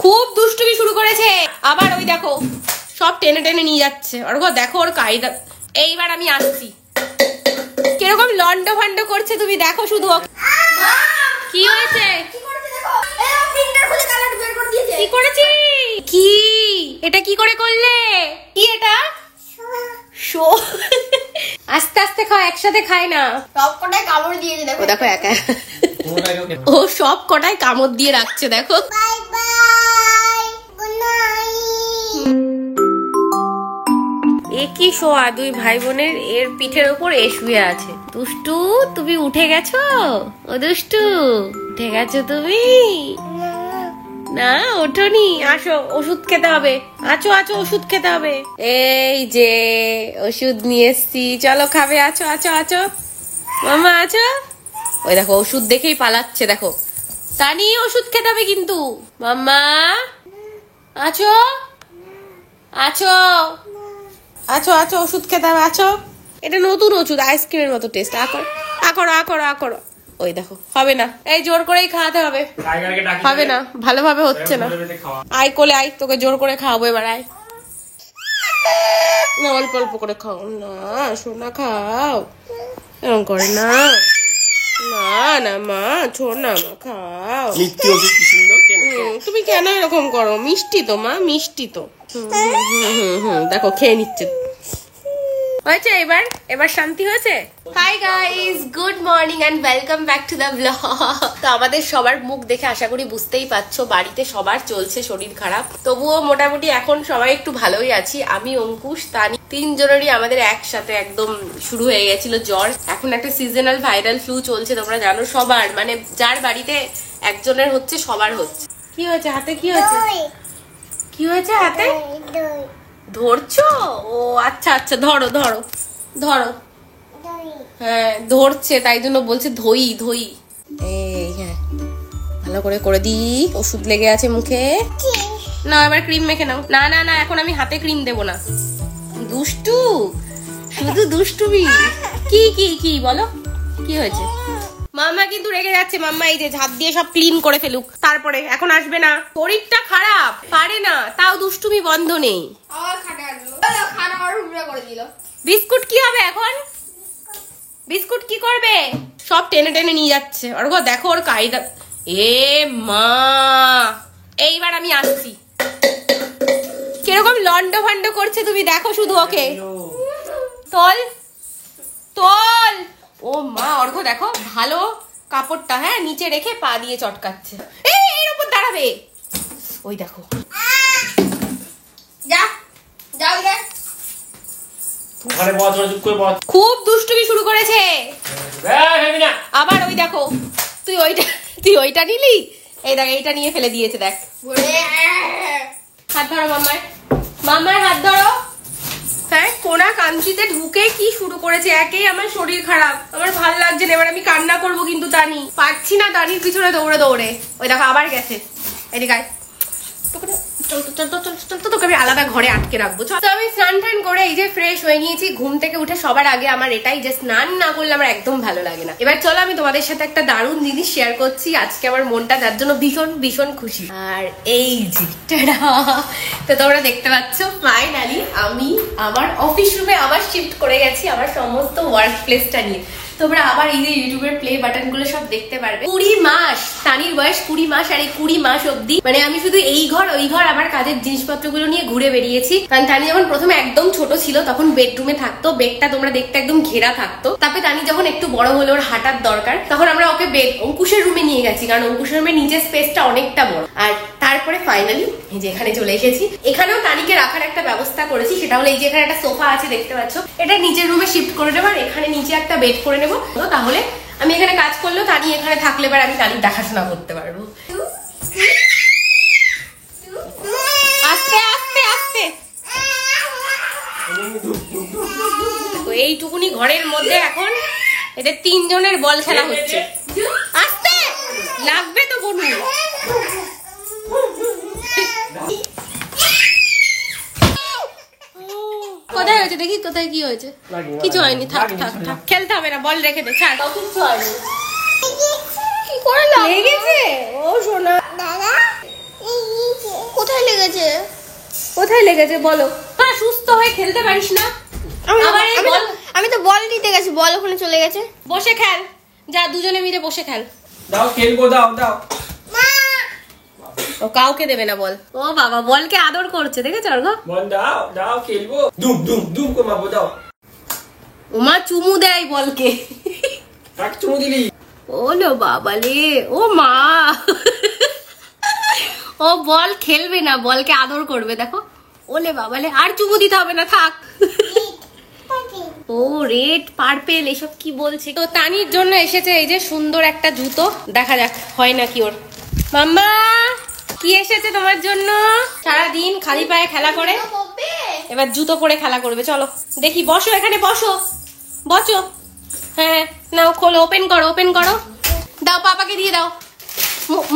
খুব দুষ্টুমি শুরু করেছে আবার। ওই দেখো সব টেনে টেনে নিয়ে যাচ্ছে। ওর দেখো ওর কায়দা। এইবার আমি আসছি। কিরকম লন্ড ভন্ড করছে তুমি দেখো শুধু। কি হয়েছে? কি করেছি? কি এটা কি করে করলে? কি এটা? আস্তে আস্তে খাও, একসাথে খায় না। সব কটাই কামড় দিয়েছে দেখো। দেখো একা ও সব কটাই কামড় দিয়ে রাখছে দেখো। Bye bye, good night. এ কি শোয়া দুই ভাই বোনের, এর পিঠের উপর এ শুয়ে আছে। দুষ্টু তুমি উঠে গেছো? ও দুষ্টু উঠে গেছো তুমি? না ওঠোনি। আসো ওষুধ খেতে হবে। আছো আছো ওষুধ খেতে হবে। এই যে ওষুধ নিয়ে এসছি, চলো খাবে। আছো আছো আছো মামা আছো। ওই দেখো ওষুধ দেখেই পালাচ্ছে দেখো। তানি ওষুধ খেতে হবে কিন্তু। মাম্মা আছো আছো আছো আছো ওষুধ খেতে হবে। আছো এটা নতুন ওষুধ, আইসক্রিমের মতো টেস্ট। আকড়ো আকড়ো আকড়ো। ওই দেখো হবে না, এই জোর করেই খাওয়াতে হবে। হবে না, ভালোভাবে হচ্ছে না। আয় কোলে আয়, তোকে জোর করে খাওয়াবো এবার। আয় না, অল্প অল্প করে খাও না সোনা, খাও। এরকম করে না, না না মা ছোড় না মা, খাও। তুমি কেন এরকম করো? মিষ্টি তো মা, মিষ্টি তো। দেখো খেয়ে নিচ্ছে। হয়েছে এবার? এবার শান্তি হয়েছে? Hi guys, good morning and welcome back to the blog. তো আমাদের সবার মুখ দেখে আশা করি বুঝতেই পারছো বাড়িতে সবার চলছে শরীর খারাপ। তবুও মোটামুটি এখন সবাই একটু ভালোই আছি। আমি, অঙ্কুশ, তানি তিনজনেরই আমাদের একসাথে একদম শুরু হয়ে গেছিল জ্বর। এখন একটা সিজনাল ভাইরাল ফ্লু চলছে, তোমরা জানো সবার, মানে যার বাড়িতে একজনের হচ্ছে সবার হচ্ছে। কি হয়েছে হাতে? কি হয়েছে? কি হয়েছে হাতে? ধরছো? ও আচ্ছা আচ্ছা, ধরো ধরো ধরো। হ্যাঁ ধরছে, তাই জন্য বলছে ধই ধই। এই হ্যাঁ ভালো করে করে দি। ওষুধ লেগে আছে মুখে। না এবার ক্রিম মেখে নাও। না না না, এখন আমি হাতে ক্রিম দেবো না। দুষ্টু, শুধু দুষ্টুমি। কি কি কি বলো, কি হয়েছে? মাম্মা কিন্তু রেগে যাচ্ছে। মাম্মা এই যে ঝাঁপ দিয়ে সব ক্লিন করে ফেলুক, তারপরে এখন আসবে না। শরীরটা খারাপ, পারে না, তাও দুষ্টুমি বন্ধ নেই। বিস্কুট কি হবে এখন? বিস্কুট কি করবে? সব টেনে টেনে নিয়ে যাচ্ছে। ওর দেখো ওর কায়দা। এ মা, এইবার আমি আসছি। কিরকম লন্ড ভন্ড করছে তুমি দেখো শুধু ওকে। তোল তোল। ও মা, অর্ঘ দেখো ভালো কাপড়টা হ্যাঁ নিচে রেখে পা দিয়ে চটকাচ্ছে। এর উপর দাঁড়াবে। ওই দেখো, যা যাও যা। খুব দুষ্টুমি শুরু করেছে আবার। ওই দেখো তুই ওইটা নিলি। এই দেখ এইটা নিয়ে ফেলে দিয়েছে দেখ। হাত ধরো মাম্মার, মাম্মার হাত ধরো। হ্যাঁ কোনা কাঞ্চিতে ঢুকে কি শুরু করেছে। একেই আমার শরীর খারাপ, আমার ভাল লাগছে না। এবার আমি কান্না করবো কিন্তু তানি পারছি না। তানির পিছনে দৌড়ে দৌড়ে ওই দেখো আবার গেছে। এদিকে তোকে আমি আলাদা ঘরে আটকে রাখবো। তো আমি স্নান টান করে এই যে ফ্রেশ হয়ে নিয়েছি। ঘুম থেকে উঠে সবার আগে আমার এটাই যে স্নান না করলে আমার একদম ভালো লাগে না। এবার চলো আমি তোমাদের সাথে একটা দারুণ জিনিস শেয়ার করছি। আজকে আমার মনটা যার জন্য ভীষণ ভীষণ খুশি। আর এই যে তো তোমরা দেখতে পাচ্ছ ফাইনালি আমি আমার অফিস রুমে আবার শিফট করে গেছি, আমার সমস্ত ওয়ার্ক প্লেসটা নিয়ে। তোমরা আবার এই যে ইউটিউবের প্লে বাটন গুলো সব দেখতে পারবে। 20 মাস, তানির বয়স 20 মাস, আর এই 20 মাস অব্দি মানে আমি শুধু এই ঘর ওই ঘর আমার কাজের জিনিসপত্রগুলো নিয়ে ঘুরে বেরিয়েছি। কারণ তানি যখন প্রথমে একদম ছোট ছিল তখন বেডরুমে থাকতো, বেডটা তোমরা দেখতে একদম ঘেরা থাকতো। তারপরে তানি যখন একটু বড় হলো, ওর হাঁটার দরকার, তখন আমরা ওকে অঙ্কুশের রুমে নিয়ে গেছি, কারণ অঙ্কুশের রুমে নিচের স্পেসটা অনেকটা বড়। আর তারপরে ফাইনালি এই যে এখানে চলে এসেছি। এখানেও তানিকে রাখার একটা ব্যবস্থা করেছি, সেটা হলো এই যে এখানে একটা সোফা আছে দেখতে পাচ্ছ, এটা নিচের রুমে শিফট করে নেবো। আর এখানে নিচে একটা বেড করে নেবো। তাহলে আমি এখানে কাজ করলেও তানি এখানে থাকলে এবার আমি তানির দেখাশোনা করতে পারবো। আস্তে আস্তে আস্তে। এইটুকুনি ঘরের মধ্যে এখন এদের তিনজনের বল খেলা হচ্ছে। আস্তে লাগবে তো বনু। কোথায় হয়েছে দেখি, কোথায় কি হয়েছে? কিছু হয়নি, থাক থাক থাক, খেলতে হবে না, বল রেখে দে, ছাড়। কিছু হয়নি। কি করে লেগেছে? ও সোনা কোথায় লেগেছে? কোথায় লেগেছে বলো? সুস্থ হয়ে খেলতে পারিস না? আমি তো বল দিতে গেছি, বল ওখানে চলে গেছে। বসে খেল, যা দুজনে মিলে বসে খেল। দাও খেলবো, দাও দাও। ও কাউকে দেবে না বল। ও বাবা বলকে আদর করছে, দেখেছো অর্ঘ? বল দাও দাও খেলবো। দুম দুম দুম করে মারবো, দাও। ওমা চুমু দেয় বলকে। কাক চুমু দিলি? ওলো বাবালে, ও মা। ও বল খেলবে না, বলকে আদর করবে, দেখো। ওলে বাবালে, আর চুমু দিতে হবে না, থাক। ও রেড পার্পেল এসব কি বলছে? তো তানির জন্য এসেছে এই যে সুন্দর একটা জুতো, দেখা যাক হয় নাকি ওর। মাম্মা কি এসেছে তোমার জন্য? সারাদিন খালি পায়ে খেলা করে, এবার জুতো পরে খেলা করবে। চলো দেখি, বসো এখানে, বসো বসো। হ্যাঁ নাও খোলো, ওপেন করো, ওপেন করো, দাও পাপাকে দিয়ে দাও।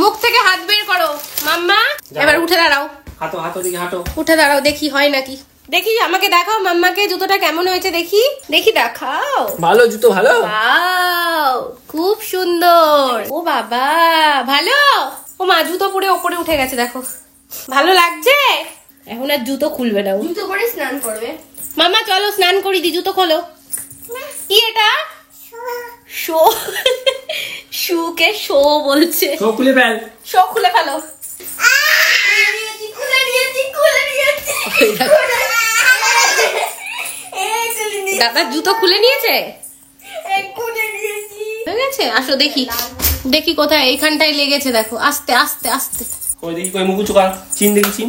মুখ থেকে হাত বের করো মাম্মা। এবার উঠে দাঁড়াও, হাঁটো হাঁটো, দেখি হাঁটো। উঠে দাঁড়াও, দেখি হয় নাকি। দেখি আমাকে দেখাও মাম্মাকে জুতোটা কেমন হয়েছে, দেখি দেখি, দেখাও। ভালো জুতো, ভালো। ওয়াও খুব সুন্দর। ও বাবা ভালো। ও মা জুতো পরে ওপরে উঠে গেছে, দেখো ভালো লাগছে। এখন আর জুতো খুলবে না, জুতো পরে স্নান করবে। মাম্মা চলো স্নান করি দি, জুতো খোলো। কি এটা? শো। শুকে শো বলছে। শো খুলে ফেল। শো খুলে ফেলো। দাদা জুতো খুলে নিয়েছে, হয়ে গেছে। আসো দেখি, দেখি কোথায়, এইখানটায় লেগেছে, দেখো আস্তে আস্তে আস্তে। কই দেখি, কই মুখ উঁচু কর, চিন দেখি, চিন।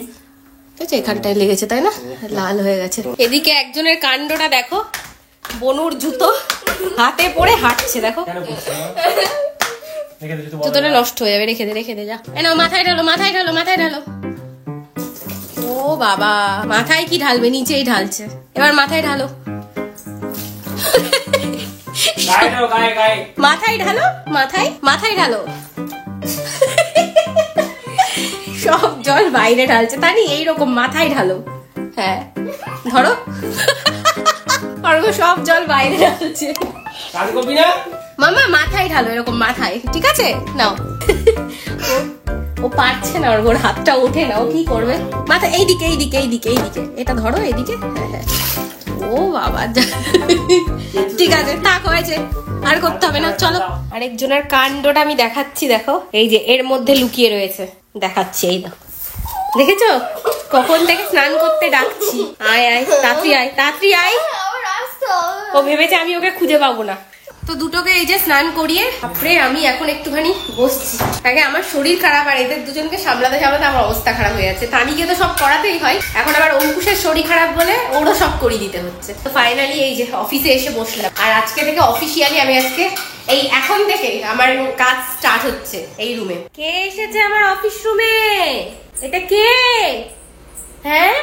এখানটায় লেগেছে তাই না, লাল হয়ে গেছে। এদিকে একজনের কাণ্ডটা দেখো, বনুর জুতো হাতে পড়ে হাঁটছে, দেখো। জুতোটা নষ্ট হয়ে যাবে, রেখে দে, রেখে দে, যা। নাও মাথায় ঢালো, মাথায় ঢালো, মাথায় ঢালো। ও বাবা মাথায় কি ঢালবে, নিচেই ঢালছে। এবার মাথায় ঢালো, মাথায় ঢালো, মাথায় মাথায় ঢালো। সব জল বাইরে ঢালছে, তানি এইরকম মাথায় ঢালো। হ্যাঁ ধরো, সব জল বাইরে ঢালছে। মামা মাথায় ঢালো, এরকম মাথায়, ঠিক আছে নাও। ও পারছে না, ওর হাতটা ওঠে না, ও কি করবে? মাথা এইদিকে এইদিকে এইদিকে এইদিকে, এটা ধরো এইদিকে। হ্যাঁ হ্যাঁ, ও বাবা। ঠিক আছে থাক, হয়েছে, আর করতে হবে না, চলো। আরেকজনের কাণ্ডটা আমি দেখাচ্ছি, দেখো এই যে এর মধ্যে লুকিয়ে রয়েছে, দেখাচ্ছি, এই দাও, দেখেছো? কখন থেকে স্নান করতে ডাকছি, আয় আয় তাড়াতাড়ি আয়, তাড়াতাড়ি আয়। ও ভেবেছে আমি ওকে খুঁজে পাবো না। তো দুটোকে এই যে স্নান করিয়ে তারপরে আমি এখন একটুখানি বসছি। আগে আমার শরীর খারাপ, আর এদের দুজনকে সামলাতে সামলাতে আমার অবস্থা খারাপ হয়ে যাচ্ছে। তানিকে তো সব করাতেই হয়, এখন আবার অঙ্কুশের শরীর খারাপ বলে ওরও সব করিয়ে দিতে হচ্ছে। তো ফাইনালি এই যে অফিসে এসে বসলাম, আর আজকে থেকে অফিসিয়ালি আমি আজকে এই এখন থেকে আমার কাজ স্টার্ট হচ্ছে এই রুমে। কে এসেছে আমার অফিস রুমে? এটা কে? হ্যাঁ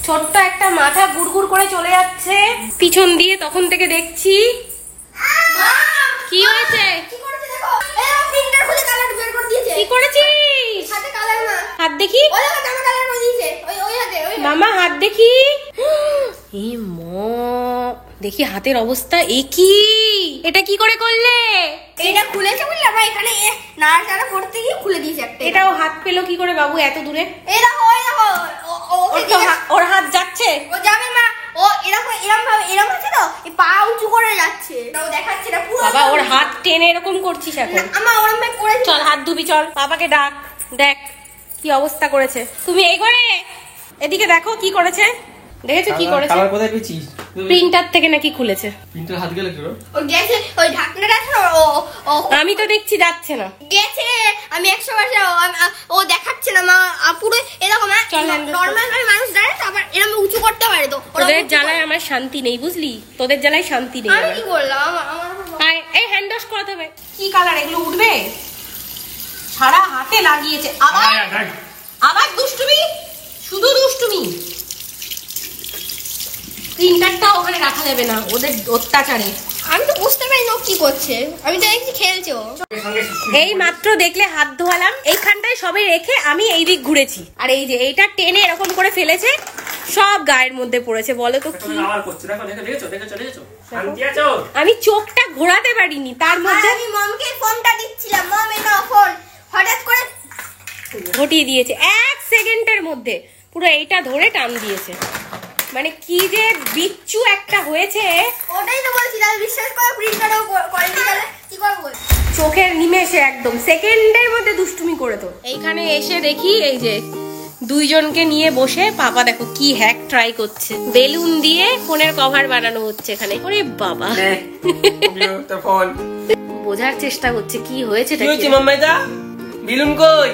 ছোট্ট একটা মাথা গুড়গুড় করে চলে যাচ্ছে পিছন দিয়ে, তখন থেকে দেখছি। কি হয়েছে? কি করেছিস? হাত দেখি মামা, হাত দেখি। দেখি হাতের অবস্থা, এ কি? এটা কি করে করলে? এটা খুলেছে বুঝলি, আমরা এখানে নাড়াচাড়া করতে গিয়ে খুলে দিয়েছে একটা। এটাও হাত পেলো কি করে বাবু এত দূরে? এই দেখো, ওই দেখো, ওর হাত যাচ্ছে। ও যাবে মা, ও এরকম এরকম ভাবে এরকম আছে তো, এই পা উঁচু করে যাচ্ছে। ও দেখাচ্ছে না পুরো। বাবা ওর হাত টেনে এরকম করছিস এখন? আমা ওরম ভাবে করে। চল হাত ধুবি, চল বাবাকে ডাক, দেখ কি অবস্থা করেছে। তুমি এই করে এদিকে দেখো কি করেছে, দেখেছো কি করেছে? কালার কোথায় পেয়েছিস? প্রিন্টার থেকে নাকি খুলেছে। প্রিন্টার হাত গেল কি রে? ও গেছে, ওই ঢাকনাটা আছে না, ও আমি তো দেখছি যাচ্ছে না। গেছে, আমি 100% ও দেখাচ্ছে না মা, পুরো এরকম নরমাল ভাবে মানুষ দাঁড়ায় তো, আবার এরকম উঁচু করতে পারে তো। তোদের জ্বালায় আমার শান্তি নেই বুঝলি, তোদের জ্বালায় শান্তি নেই। আমি কি করলাম? এই হ্যান্ড ওয়াশ করাতে হবে। কি কালার এগুলো উঠবে? সারা হাতে লাগিয়েছে, আবার দুষ্টুমি, শুধু দুষ্টুমি। প্রিন্টারটা ওখানে রাখা যাবে না, ওদের অত্যাচারে। আমি তো বুঝতে পারি না কি করছে, আমি তো দেখছি খেলছে ও। এই মাত্র দেখলে হাত ধোয়ালাম, এইখানটায় সবাই রেখে আমি এই দিক ঘুরেছি, আর এই যে এইটা টেনে এরকম করে ফেলেছে, সব গায়ের মধ্যে পড়েছে। বলো তো কি? আমি চোখটা ঘোরাতে পারিনি, তার মধ্যে আমি মমকে ফোনটা দিচ্ছিলাম, মম এটা ফোন, হঠাৎ করে ঘটিয়ে দিয়েছে 1 সেকেন্ডের মধ্যে, পুরো এইটা ধরে টান দিয়েছে। মানে কি যে বিচ্ছু একটা হয়েছে। ওটাই তো বলছি, তাহলে বিশ্বাস করো প্রিন্টারও কোয়ালিটি তাহলে কি করব। চোখের নিমেষে একদম সেকেন্ডের মধ্যে দুষ্টুমি করে তো। এইখানে এসে দেখি এই যে দুইজনকে নিয়ে বসে পাপা দেখো কি হ্যাক ট্রাই করছে, বেলুন দিয়ে ফোনের কভার বানানো হচ্ছে এখানে। ওরে বাবা, ফোন বোঝার চেষ্টা করছে কি হয়েছে। কি হচ্ছে মাম্মাইদা? বেলুন কই?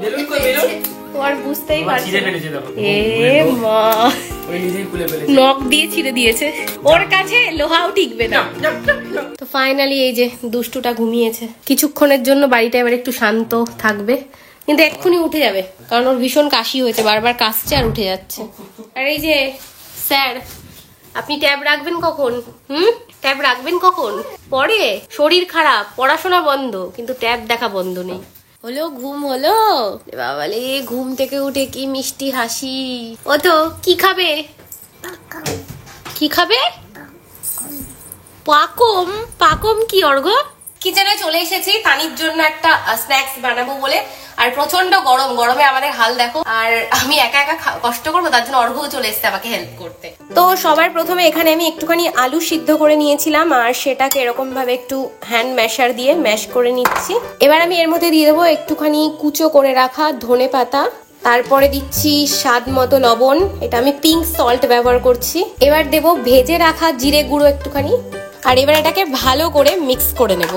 বেলুন কই? বেলুন ও আর বুঝতেই পারছে ছিঁড়ে ফেলেছে দেখো। এ মা, ওই নিজেই খুলে ফেলেছে। নখ দিয়ে ছিঁড়ে দিয়েছে। ওর কাছে লোহাও টিকবে না। তো ফাইনালি এই যে দুষ্টুটা ঘুমিয়েছে। কিছুক্ষণের জন্য বাড়িটা এবার একটু শান্ত থাকবে, কিন্তু এক্ষুনি উঠে যাবে, কারণ ওর ভীষণ কাশি হয়েছে, বারবার কাশছে আর উঠে যাচ্ছে। আর এই যে স্যার, আপনি ট্যাব রাখবেন কখন? ট্যাব রাখবেন কখন? পরে শরীর খারাপ, পড়াশোনা বন্ধ, কিন্তু ট্যাব দেখা বন্ধ নেই। হলো ঘুম হলো বাবালে, ঘুম থেকে উঠে কি মিষ্টি হাসি। ও তো কি খাবে? কি খাবে? পাকম। পাকম কি অর্ঘ? কিচেনে চলে এসেছি তানির জন্য একটা স্ন্যাক্স বানাবো বলে। আর প্রচন্ড গরম, গরমে আমাদের হাল দেখো। আর আমি একা একা কষ্ট করবো, তার জন্য অর্ঘও চলে এসেছে আমাকে হেল্প করতে। তো সবার প্রথমে এখানে আমি একটুখানি আলু সিদ্ধ করে নিয়েছিলাম, আর সেটাকে এরকম ভাবে একটু হ্যান্ড ম্যাশার দিয়ে ম্যাশ করে নিচ্ছি। এবার আমি এর মধ্যে দিয়ে দেবো একটুখানি কুচো করে রাখা ধনে পাতা, তারপরে দিচ্ছি স্বাদ মতো লবণ, এটা আমি পিঙ্ক সল্ট ব্যবহার করছি। এবার দেবো ভেজে রাখা জিরে গুঁড়ো একটুখানি, আর এবার এটাকে ভালো করে মিক্স করে নেব।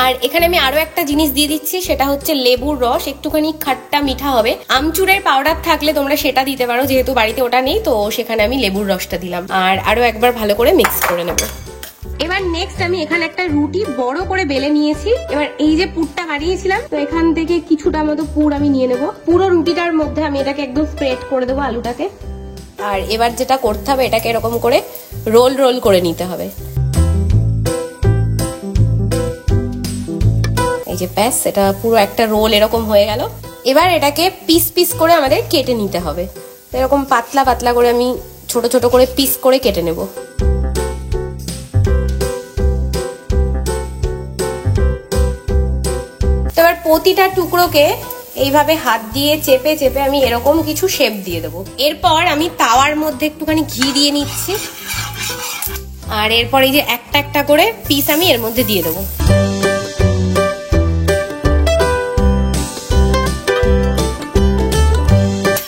আর এখানে আমি আরো একটা জিনিস দিয়ে দিচ্ছি, সেটা হচ্ছে লেবুর রস, একটুখানি খাট্টা মিঠা হবে। আমচুরের পাউডার থাকলে তোমরা সেটা দিতে পারো, যেহেতু বাড়িতে ওটা নেই তো সেখানে আমি লেবুর রসটা দিলাম। আর আরো একবার ভালো করে মিক্স করে নেব। এবার নেক্সট আমি এখানে একটা রুটি বড় করে বেলে নিয়েছি। এবার এই যে পুরটা বানিয়েছিলাম, তো এখান থেকে কিছুটা মতো পুর আমি নিয়ে নেব। পুরো রুটিটার মধ্যে আমি এটাকে একদম স্প্রেড করে দেবো আলুটাকে। আর এবার যেটা করতে হবে, এটাকে এরকম করে রোল রোল করে নিতে হবে। এই যে ব্যাস, এটা পুরো একটা রোল এরকম হয়ে গেল। এবার এটাকে পিস পিস করে আমাদের কেটে নিতে হবে। এরকম পাতলা পাতলা করে আমি ছোট ছোট করে পিস করে কেটে নেব। এবার প্রতিটা টুকরোকে এইভাবে হাত দিয়ে চেপে চেপে আমি এরকম কিছু শেপ দিয়ে দেবো। এরপর আমি তাওয়ার মধ্যে একটুখানি ঘি দিয়ে নিচ্ছি, আর এরপর এই যে একটা একটা করে পিস আমি এর মধ্যে দিয়ে দেবো।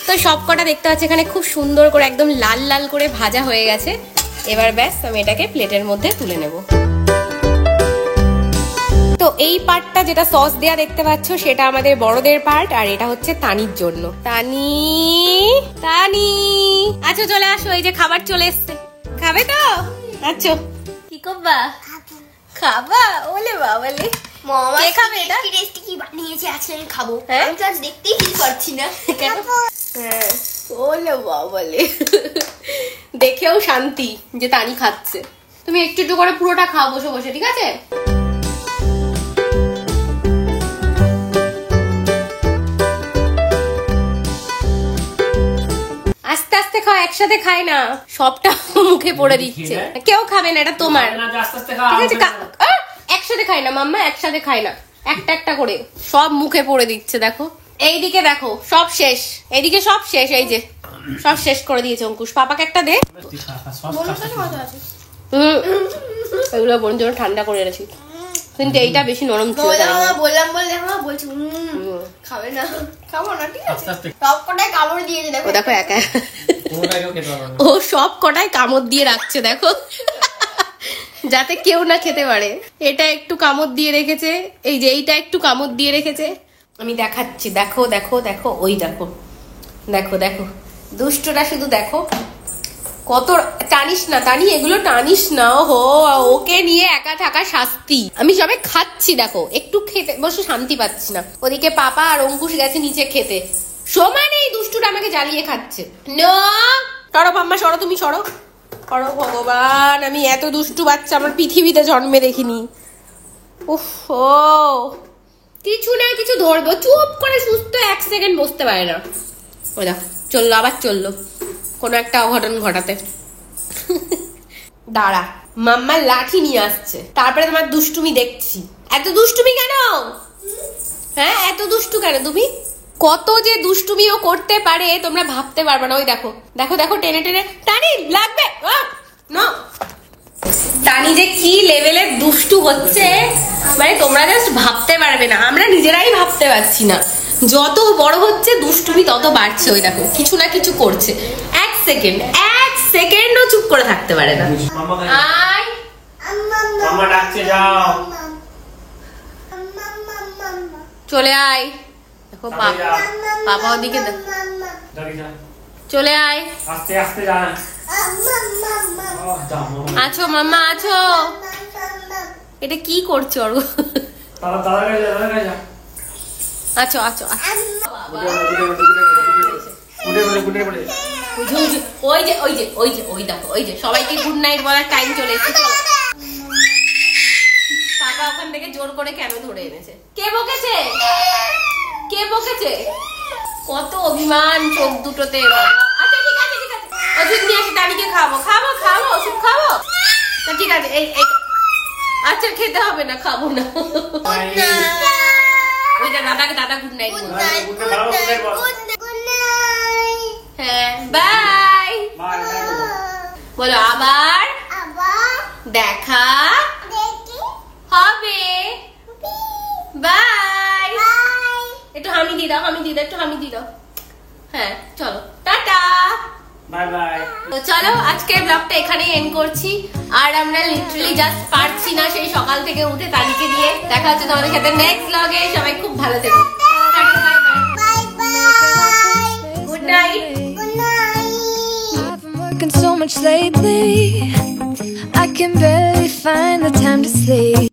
তো সব কটা দেখতে পাচ্ছি এখানে খুব সুন্দর করে একদম লাল লাল করে ভাজা হয়ে গেছে। এবার ব্যাস আমি এটাকে প্লেটের মধ্যে তুলে নেব। তো এই পার্টটা যেটা সস দেয়া দেখতে পাচ্ছ, সেটা আমাদের বড়দের পার্ট, আর এটা হচ্ছে তানির জন্য। তানি, তানি আচ্ছা চলে আসো, এই যে খাবার চলে এসছে। খাবে তো? আচ্ছা কি করবা? খাবা? ওলে বাবালে, মামা কে খাবে এটা? কি টেস্টি কি বানিয়েছে, আজকে আমি খাবো। হ্যাঁ? আমি তো আজ দেখতেই কিছু পারছি না। কেন? হ্যাঁ, ওলে বাবালে, দেখেও শান্তি যে তানি খাচ্ছে। তুমি একটু একটু করে পুরোটা খাও বসে বসে, ঠিক আছে? আস্তে আস্তে খাও, একসাথে খায় না, সবটা মুখে পড়ে দিচ্ছে। কেউ খাবে না, এটা তোমার, ঠিক আছে? একসাথে খায় না মাম্মা, একসাথে খায় না, একটা একটা করে সব মুখে পড়ে দিচ্ছে। দেখো এইদিকে, দেখো সব শেষ, এইদিকে সব শেষ, এই যে সব শেষ করে দিয়েছে অঙ্কুশ। পাপাকে একটা দে। এগুলো বোন জন্য ঠান্ডা করে এনেছি, কিন্তু এইটা বেশি নরম ছিল। বললাম বললে বলছি খাবে না, খাবো না, ঠিক আছে? সব কটাই কামড় দিয়েছে, দেখো দেখো একা ও সব কটাই কামড় দিয়ে রাখছে, দেখো যাতে কেউ না খেতে পারে। এটা একটু কামড় দিয়ে রেখেছে, এই যে এইটা একটু কামড় দিয়ে রেখেছে। আমি দেখাচ্ছি, দেখো দেখো দেখো, ওই দেখো দেখো দেখো, দুষ্টটা শুধু দেখো কত। টানিস না টানি, এগুলো টানিস না। ওহো, ওকে নিয়ে একা থাকা শাস্তি। আমি সবে খাচ্ছি, দেখো একটু খেতে বসে শান্তি পাচ্ছি না। ওদিকে পাপা আর অঙ্কুশ গেছে নিচে খেতে, সমানে এই দুষ্টুটা আমাকে জ্বালিয়ে খাচ্ছে। নো, সরো পাম্মা, সরো, তুমি সরো। সরো, ভগবান, আমি এত দুষ্টু বাচ্চা আমার পৃথিবীতে জন্মে দেখিনি। উফ, কিছু না কিছু ধরবে, চুপ করে সুস্থ 1 সেকেন্ড বসতে পারে না। ওই দেখো চললো, আবার চললো কোনো একটা অঘটন ঘটাতে। দাঁড়া, মাম্মা লাঠি নিয়ে আসছে, তারপরে তোমার দুষ্টুমি দেখছি। এত দুষ্টুমি কেন? হ্যাঁ এত দুষ্টু কেন তুমি? কত যে দুষ্টুমিও করতে পারে তোমরা ভাবতে পারবে না। ওই দেখো দেখো দেখো টেনে টেনে টানি লাগবে না। টানি যে কি লেভেলের দুষ্টু হচ্ছে মানে তোমরা জাস্ট ভাবতে পারবে না, আমরা নিজেরাই ভাবতে পারছি না। যত বড় হচ্ছে দুষ্টুমি তত বাড়ছে। ওই দেখো কিছু না কিছু করছে, এক সেকেন্ডও চুপ করে থাকতে পারে না। আয় মাম্মা ডাকছে, যাও চলে আয়। দেখো পাপা ওদিকে চলে আয়, আস্তে আস্তে যা। আছো মাম্মা আছো। এটা কি করছো ওর? আছো আছো ওই যে ওই যে ওই যে ওই দেখো ওই যে সবাইকে গুড নাইট বলার টাইম চলে এসেছে। পাপা ওখান থেকে জোর করে কেন ধরে এনেছে? কে বকেছে? কে বকেছে? কত অভিমান চোখ দুটোতে। আচ্ছা ঠিক আছে ঠিক আছে, ওষুধ নিয়ে আসি, টানিকে খাবো খাবো খাবো ওষুধ খাবো। ঠিক আছে এই আচ্ছা খেতে হবে না, খাবো না। ওই যে দাদা গুড নাইট হ্যাঁ বাই বলো, আবার দেখা হবে, বাই। একটু হামি দিয়ে দাও, একটু হামি দিয়ে দাও। হ্যাঁ চলো টাটা বাই বাই। তো চলো আজকের ব্লগটা এখানেই এন্ড করছি। আর আমরা লিটারালি জাস্ট পারছি না সেই সকাল থেকে উঠে তালিকে দিয়ে। দেখা হচ্ছে তোমাদের সাথে নেক্সট ব্লগে। সবাই খুব ভালো থেকো, good night. I've been working so much lately, I can barely find the time to sleep.